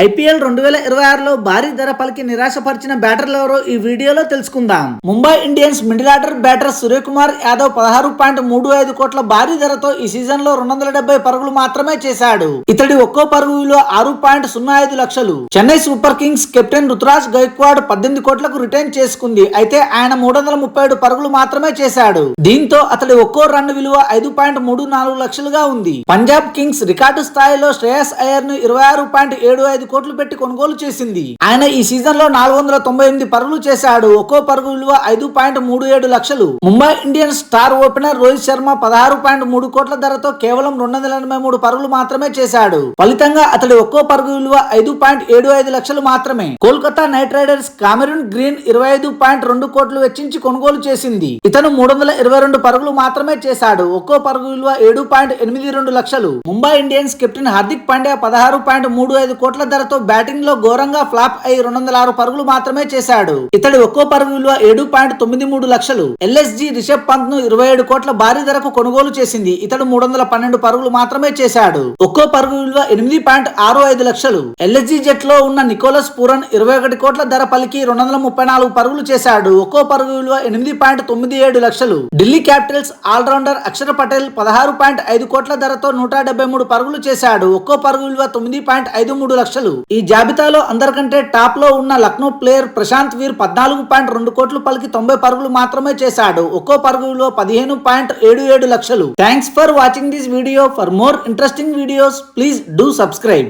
IPL 2026లో భారీ ధర పలికి నిరాశపరిచిన బ్యాటర్లు ఎవరో ఈ వీడియోలో తెలుసుకుందాం. Mumbai Indians middle order batter Suryakumar Yadav 16.35 కోట్ల భారీ ధరతో ఈ సీజన్ లో 270 పరుగులు మాత్రమే చేశాడు. ఇతడి ఒక్కో పరుగు విలువ 6.05 లక్షలు. Chennai Super Kings captain Ruturaj Gaikwad 18 కోట్లకు రిటైన్ చేసుకుంది. అయితే ఆయన 337 పరుగులు మాత్రమే చేశాడు. దీంతో అతడి ఒక్కో రన్ విలువ 5.34 లక్షలుగా ఉంది. పంజాబ్ కింగ్స్ రికార్డు స్థాయిలో శ్రేయస్ అయ్యర్ ను 26.75 కోట్లు పెట్టి కొనుగోలు చేసింది. ఆయన ఈ సీజన్ లో 498 పరుగులు చేశాడు. ఒక్కో పరుగు విలువ 5.37 లక్షలు. Mumbai Indians star opener Rohit Sharma 16.3 కోట్ల ధరతో కేవలం 283 పరుగులు మాత్రమే చేశాడు. ఫలితంగా అతడి ఒక్కో పరుగు విలువ 5.75 లక్షలు మాత్రమే. Kolkata Knight Riders Cameron Green 25.2 కోట్లు వెచ్చించి కొనుగోలు చేసింది. ఇతను 322 పరుగులు మాత్రమే చేశాడు. ఒక్కో పరుగు విలువ 7.82 లక్షలు. ముంబై ఇండియన్స్ కెప్టెన్ హార్దిక్ పాండ్యా 16.35 కోట్ల ధరతో బ్యాటింగ్ లో ఘోరంగా ఫ్లాప్ అయి 206 పరుగులు మాత్రమే చేశాడు. ఇతడి ఒక్కో పరుగు విలువ 7.93 లక్షలు. ఎల్ఎస్జీ రిషబ్ పంత్ ను 27 కోట్ల భారీ ధరకు కొనుగోలు చేసింది. ఇతడు 312 పరుగులు మాత్రమే చేశాడు. ఒక్కో పరుగు విలువ 8.65 లక్షలు. ఎల్ఎస్జీ జట్ లో ఉన్న నికోలస్ పూరన్ 21 కోట్ల ధర పలికి 234 పరుగులు చేశాడు. ఒక్కో పరుగు విలువ 8.97 లక్షలు. ఢిల్లీ క్యాపిటల్స్ ఆల్రౌండర్ అక్షర్ పటేల్ 16.5 కోట్ల ధరతో 173 పరుగులు చేశాడు. ఒక్కో పరుగు విలువ 9.53 లక్షలు. ఈ జాబితాలో అందరికంటే టాప్ లో ఉన్న లక్నో ప్లేయర్ ప్రశాంత్ వీర్ 14.2 కోట్లు పలికి 90 పరుగులు మాత్రమే చేశాడు. ఒక్కో పరుగు విలువ 15.77 లక్షలు. Thanks for watching this video. For more interesting videos please do subscribe.